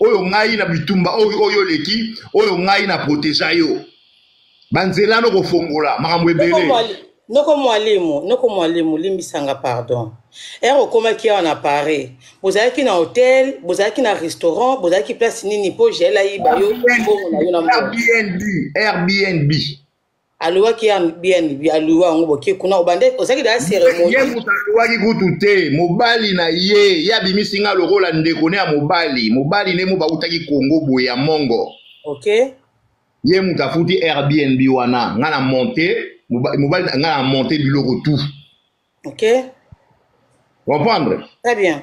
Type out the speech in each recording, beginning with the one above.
oyo ngai na bitumba oyo leki oyo ngai na protéger yo banzela no kofongola makambo ebele noko mwalimu limbisanga pardon ero koma ki on a paré bozalaki na hôtel bozalaki na restaurant bozalaki place nini po jela yiba yo Airbnb aluwa ki Airbnb aluwa ngo boke kuna obande ozaki da cérémonie ye mutaluwa ki kutu te mobali na ye ya bimisinga lokola ndeko ne ya mobali ne mo bautaki Congo boye ya Mongo OK ye mutafuti Airbnb wana ngana monter mobali ngana monter biloko tout OK comprendre très bien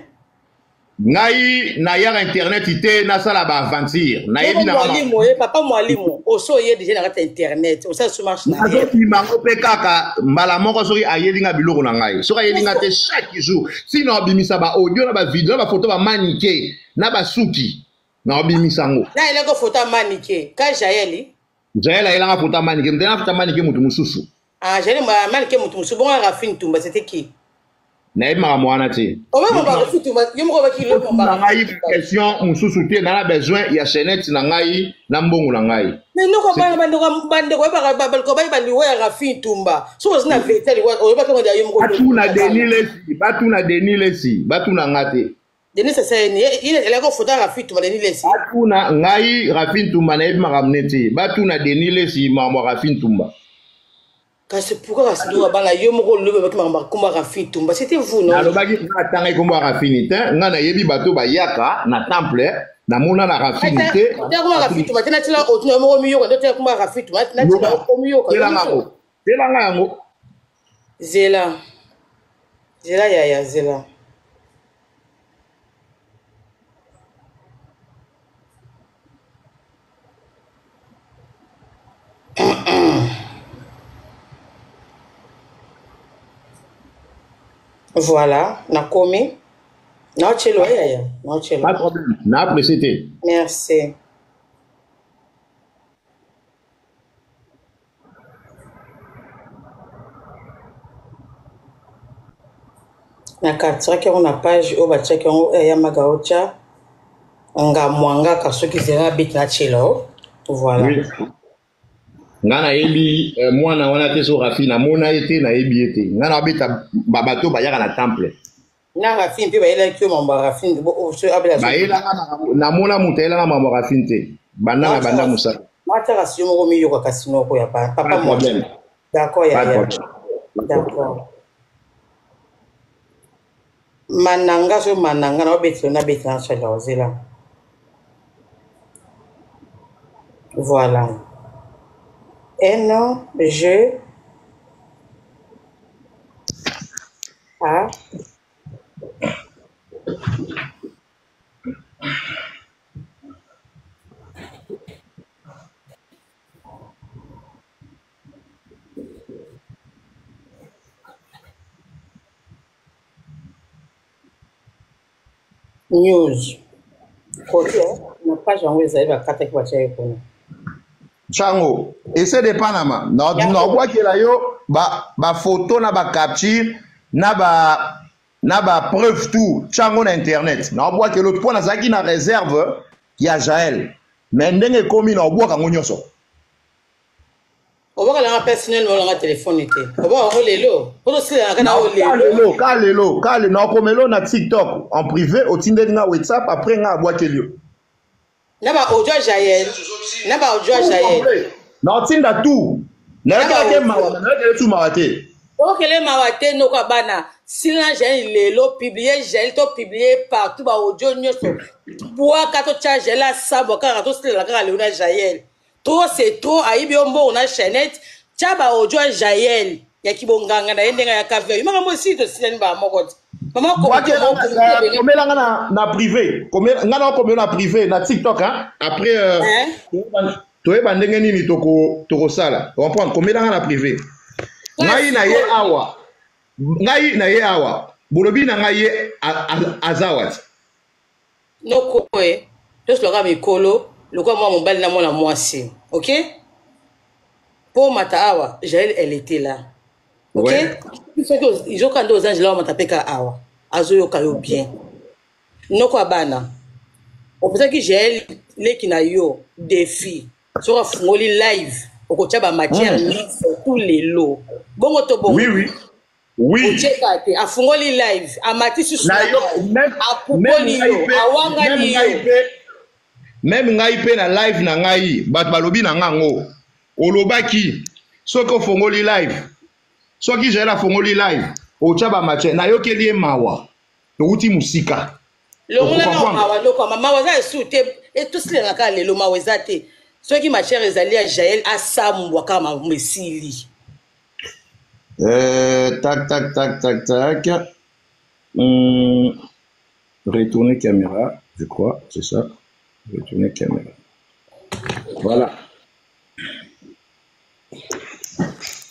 ngai na ya internet ite na sala ba aventure na yebi na mwalimu papa mwalimu oso ye déjà na kata internet osa so marche na ye mango pe kaka mbala moko soki ayelinga biloko na ngai soki ayelinga te chaque jour sinon abimisa ba audio na ba video na ba photo ba manike na ba suki na abimisa ngo na ile ko photo manike ka Jaeli elanga photo manike mtena photo manike mutu mususu Jaeli manike mutu mususu bon Rafine Tumba c'était qui na ema mwana te o même ba Rafine Tumba yo moko ba ki lo na ngai question mususu te na besoin ya chaînette na ngai na mbongo na ngai mais noko bande ko ba ko ba liwa ya Rafine Tumba so zina vérité liwa o ba ko ndia yo moko batu na denilesi batu na ngate Denis c'est il est ko photo Rafine Tumba denilesi batu na ngai Rafine Tumba na ema ramnete batu na denilesi mama Rafine Tumba. C'est pourquoi bala yo moko lobe ba kuma Rafine Tumba c'était vous non alobaki na tanga komba Rafine te nga na yebi bato ba yaka na temple na mona na Rafine te kuma Rafine Tumba tena tila otuna moko miyo ndo tena kuma Rafine Tumba na tila ko miyo ko tela yango zela ya zela Voilà, Nakomi. Non, tu es pas de problème. Na apprécié. Merci. Na carte qui on a page au bas check on ya magaocha nga mwanga kasoki zera bit na chelo. Voilà. Oui. Ngana yebi mwana wana te so Rafine mona ete na yebi ete ngana beta babato ba yaka na temple na Rafine pe ba ela ki mamba Rafine bo so abela ba ela na mona mutela na mamba Rafine te banda na banda musa mata kasi mo mi yoka kasi no ko ya papa mo d'accord ya d'accord mananga so mananga na beto na beto na chala ozela voilà. Et non, je a news. Côté, na page en website va kata kwa chai kono. Chango, essaie de Panama. Na kwa kila yo ba photo na ba capture na ba preuve tout chango na internet. Na kwa kila l'autre point na zaki na réserve ya Jaël. Mais ndenge komi na obwa kango nyoso. Oba kala personnel mo la téléphone té. Oba o lelo. Oto sila kana o lelo. Kale na komelo na TikTok en privé au tinde nga WhatsApp après nga abwa kelio. Naba ojo Jaël. Na tinda tout. Na ke mawa, na ke tout mawate. O kele mawate no kwa bana. Sila Jaël lelo publier Jaël to publier partout ba audio nyoso. Boa kato charge la sabo ka to sila ka le na Jaël. Trop c'est trop aibi ombo na chaînette. Chaba audio Jaël. Ya kibonganga na yendenga ya kavyo. Imaka mo site sila ba mokoti. Maman komela nga na privé nga na komela na privé na TikTok hein après toyeba ndenge nini toko sala comprendre komela nga na privé ngai na ye awa bolobi na ngai ye azawat noko to sloga mikolo lokwa mwa mobali na mwana mwasi OK pour mata awa Jaël elle était là OK ouais. Ils ont quand aux anges là on tapé ka awa azo yo kayo bien noko abana On peut que j'ai les qui n'a yo défi sur un fongoli live au côté de matière sur tous les lots. Bon bon. Oui oui. Oui. A fongoli live a mati sur na yo même ngai pe na live na ngai bat balobi na ngango olobaki soko fongoli live soki j'ai la fongoli live o tshaba matche na yo keli mawa touti musika longola na mawa loko mawa za sute et tout cela ngaka lelo mawa zate soki ma chère ezali a Jaël a sambwa kama mesili tac retourner caméra je crois c'est ça. Retourner caméra. Voilà.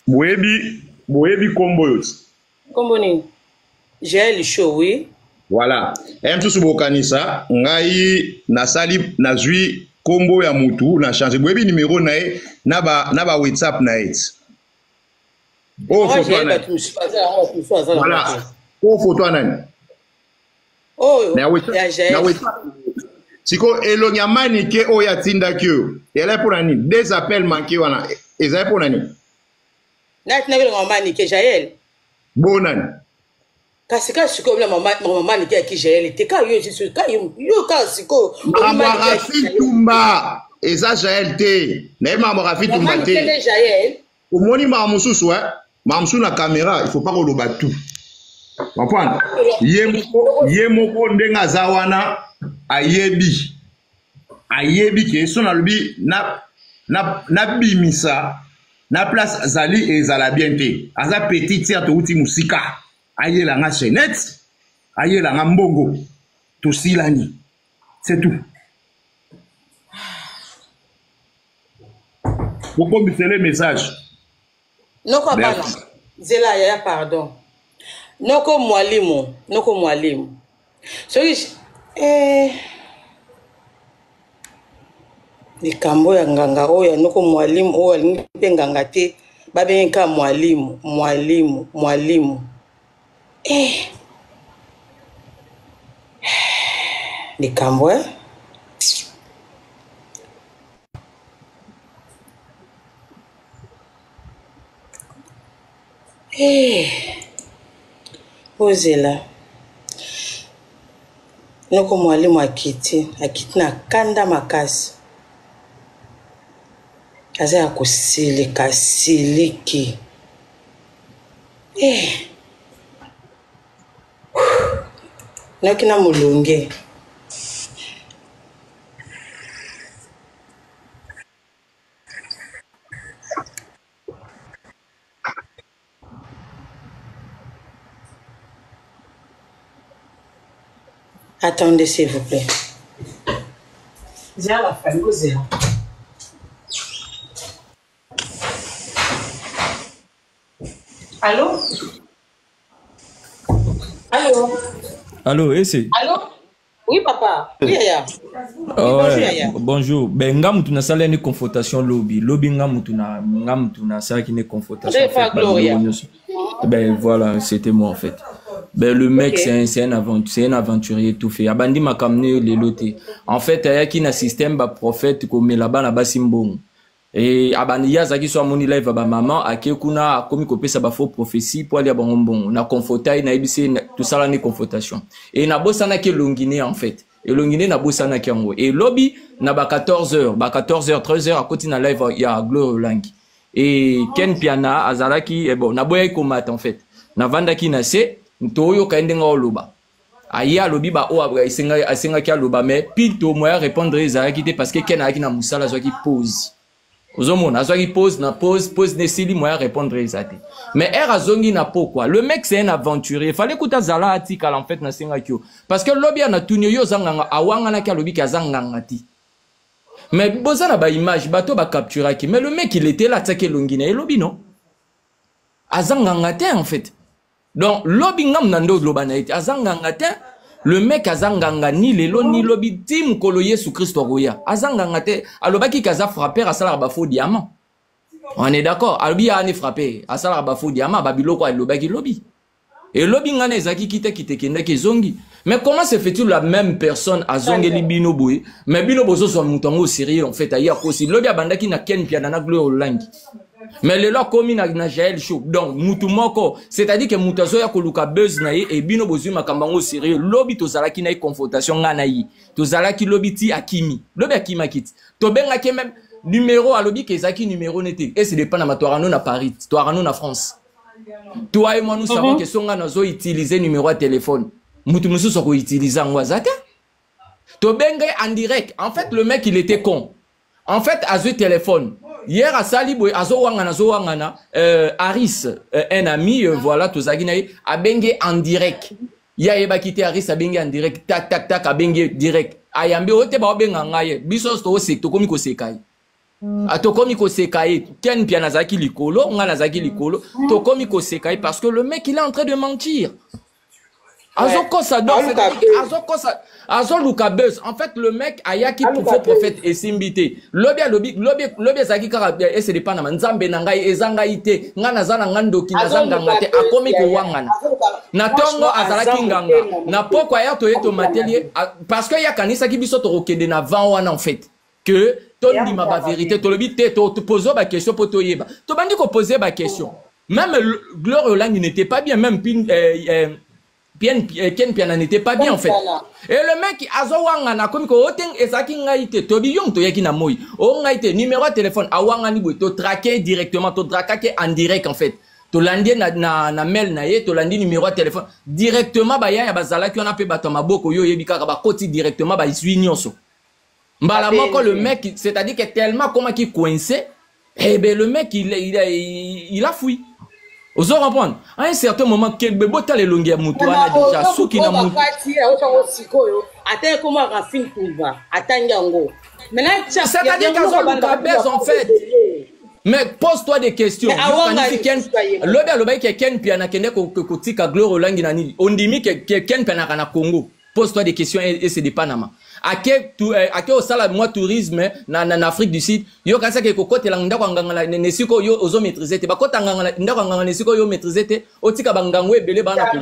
Boebi combo yoti. Combo ni. J'ai le show oui. Voilà. Tout ce bokanisa ngai nasali nazui combo ya mutu na changer boebi numéro nae na ba WhatsApp nae. Oh photo nani. Voilà. Oh photo nani. Oh. Na WhatsApp. Siko elonya manike oya tinda kyo. Ele pour nani? Des appels manqués wana. Ezai pour nani? Nati na vile manike Jaël. Bonani. Kasika siko bila manike ya ki Jaël. Te ka yo jisu ka yo ka siko. Rafi Tumba. Eza Jaël te. Na ma Rafi Tumba te. Manike Jaël. Omoni ma mususu ma musu na caméra, il faut pas koloba tout. Comprendre? Yemoko ndenga zawana ayebi ke son alubi na bimisa na place zali ezala bien te aza petit tia to uti musika ayela nga chenette ayela nga mbongo to silani c'est tout. Pourquoi me faire le message? Non quoi pas zela ya pardon. Noko mwalimu. So likambo ya nganga oya noko mwalimu oya alingi mpe nganga te babenga mwalimu likambo ozela noko mwalimu akiti na kanda makasi aza ya kosilika siliki noki na molonge attendez s'il vous plaît. Zéa la famille, Zéa. Allô? Allô, esse? Allô? Oui, papa. Oui, Yaya. Bonjour, Yaya. Bonjour. Ben, nga mutu na sala ni confrontation lobby. Lobby nga mutu na sala qui ne confrontation. Ben, voilà, c'était moi en fait. Ben, le mec, okay. C'est un aventurier tout fait. Abandi m'a kamné les lotés. En fait, il y a qui na système ba prophète comme là-bas na basimbong. Et abandi ya zaki so moni live ba maman akekuna komi kopé ça ba faux prophétie pour aller bon na confortai na ibisi tout ça là ni confrontation. Et na bosana ke longine en fait. Et longine na bosana ke ngo. Et lobby na ba 14h, 13h à côté na live ya Glory Langi. Et Ken Piana azalaki et bon na boya ko mat en fait. Na vandaki na se ntoyo kaendenga oloba. Aya lobi ba o abra isenga ki aloba mais pinto moya répondre ezalaki te parce que Ken aki na musala zo ki pose. Ozomona azwaki pose nesili moya répondre ezate. Mais er azongi na pourquoi? Le mec c'est un aventurier. Fallait kuta zala atika en fait na senga kyo. Parce que lobi na tunyo yo zanganga awanga na ki lobi ka zanganga ti. Mais bozana ba image bato ba capturer ki. Mais le mec il était là tsake longina et lobi non. Azanganga te en fait. Donc lobi ngam nando loba na ite azanganga te. Le mec azanganga ni lelo ni lobi tim kolo Yesu Christo roya. Azanganga te alobaki kaza frapper asala ba faux diamant. On est d'accord. Alobi a ni frapper asala ba faux diamant babilo ko alobaki lobi. Et lobi ngane ezaki kite kende ke zongi. Mais comment se fait-il la même personne à Zongeli Binoboy? Mais Binobo soit moutongo sérieux en fait. Aïe aussi. L'obia bandaki na ken pianana gloire langue. Mais le lot commis na Jaël Show. Donc moutumoko, c'est-à-dire que moutazo ya koluka buzz na et Binobo zuma kambango sérieux. Lobi to zalaki na confrontation nganayi. To zalaki lobi ti akimi. Lobi akima kit. To benga ke même numéro à lobi kezaki numéro n'était. Et c'est dépend na Toarano na Paris, Toarano na France. Toi et moi nous savons que son gars zo utiliser numéro à téléphone. Moutumusu soko utiliser en WhatsApp. To benga en direct. En fait le mec il était con. En fait à ce téléphone. Hier à Saliboy azo wangana Aris un ami voilà to zaginaï a benga en direct. Ya eba kité Aris a benga en direct tac tac tac a benga direct. Ayambe ote ba benga ngaye. Biso to se to komi ko sekai. Atokomi ko sekai ken pia nazaki likolo nga nazaki likolo tokomi ko sekai parce que le mec il est en train de mentir. Azoko ça donc Azo Luka Buzz en fait le mec ayaki faux prophète et simbité lobby zaki kara et c'est pas na nzambe nangai ezangaite nga nazana ngandoki nazanga ngate akomi ko wangana na tongo azalaki nganga na poko ya to yeto matelier parce que ya kanisa ki biso to rokende na vent wana en fait que ton dit ma vérité to lobi te to poser ba question pour to yeba to bandi ko poser ba question même Gloire Langue n'était pas bien même Ken Piana n'était pas bien en fait. Et le mec azo wangana comme ko oteng ezaki ngaite to bi yong to yaki na moy. O ngaite numéro de téléphone a wangani boy to traquer directement to traquer en direct en fait. To landi na mail na ye to landi numéro de téléphone directement ba ya bazala ki on a pe bato maboko yo yebika ba koti directement ba isui nyonso. Mbala moko le mec c'est-à-dire que tellement comment qui coincé et ben le mec il a fui. Vous allez comprendre. À un certain moment, quel bébé t'as les longueurs moutouana déjà. Sous qui n'a moutou. C'est-à-dire qu'Azol Luka Buzz en fait. Mais pose-toi des questions. L'obé que Ken Piana kende kotika Gloire Langue nani. On dit que Ken Piana kana Congo. Pose-toi des questions et c'est des Panama. Ake au sala moi tourisme na Afrique du Sud yo kasa ke kokote la ndako nganga ne siko yo ozo maîtriser te bakota nganga ndako nganga ne siko yo maîtriser te otika bangango ebele bana ko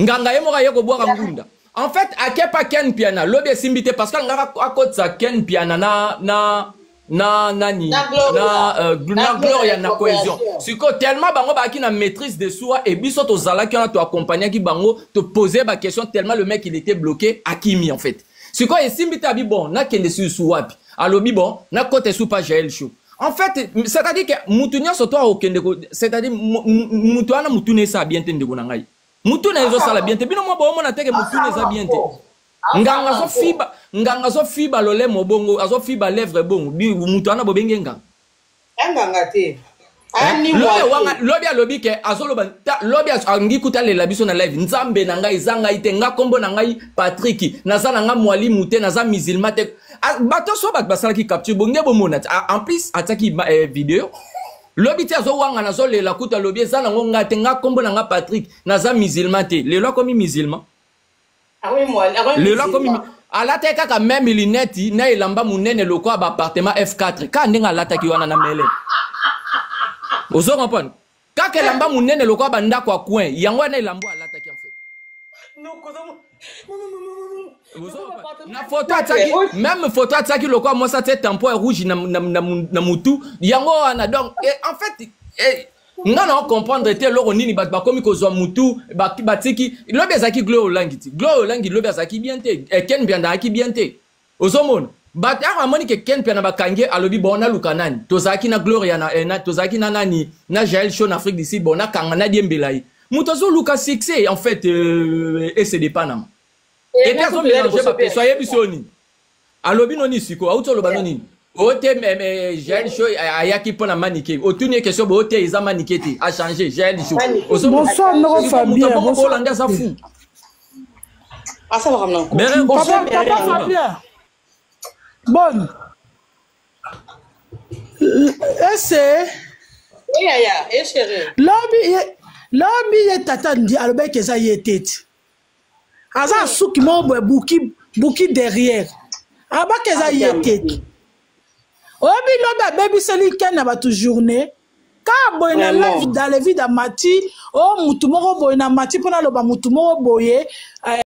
nganga yemo ka yoko bwa ngunda en fait ake pa Ken Piana lobe simbité parce que ngaka akotsa Ken Piana na gloire na cohésion siko tellement bango ba ki na maîtrise de soi et biso to zala ki on a to accompagner ki bango te poser ba question tellement le mec il était bloqué à Kimi en fait siko et simbita bi bon na kende su wapi alobi bon na côté sous pas Jaël Show en fait c'est-à-dire que mutunya soto au kende c'est-à-dire mutuana mutune sa bien tende ko na ngai mutune zo sala bien te bino mo ba mo na teke mutune sa bien te nganga zo fiba lole mobongo azo fiba lèvre bongo bi mutu ana bobenge nganga te lobi ke azo lobi angi kutale la biso na live nzambe na ngai zanga ite nga kombo na ngai Patrick nazana nga mwalimu te naza musulman te bato so bat basala ki capture bonge bomona en plus ataki vidéo lobi te azo wanga nazo le la kuta lobi zana ngonga te nga kombo na nga Patrick naza musulman te le lo komi musulman le là comme à la tête quand même lunette na ilamba munene loko ba appartement F4 quand ndinga lata ki wana na mele ozo comprendre quand que lamba munene loko ba ndako a coin yango na ilambo alata ki en fait na photo ataki même photo ataki loko moi ça tête tampon rouge na mutu yango na donc en fait nga na comprendre te loro nini bat ba komi ko zo mutu ba batiki lobi azaki Gloire Langue ti Gloire Langue lobi azaki bien te Ken Piana aki bien te ozomona bat a moni ke Ken Piana ba kange alobi bona lukanani tozaki na Gloire na tozaki na nani na Jaël Show na Afrique du Sud bona kanga na diembelai mutozo luka succès en fait et c'est des Panama et puis azo mélanger ba peso yebisoni alobi noni siko auto loba noni Ote mais Jaël Show ayaki pona maniqué. Otune question bo ote isa maniqué te a changé Jaël Show. Bonsoir Noro Fabien. Bonsoir Hollandais ça fou. Ah ça va ramener. Papa Fabien. Bonne. Esse. Ya chérie. Lobi ye tata ndi alobe ke ça yetete. Aza souki mo buki derrière. Aba ke ça yetete. Obi loba baby seli ken na batu journée Quand boye na live dans les vies d'Amati, oh mutu moko boye na Mati pona loba mutu moko boye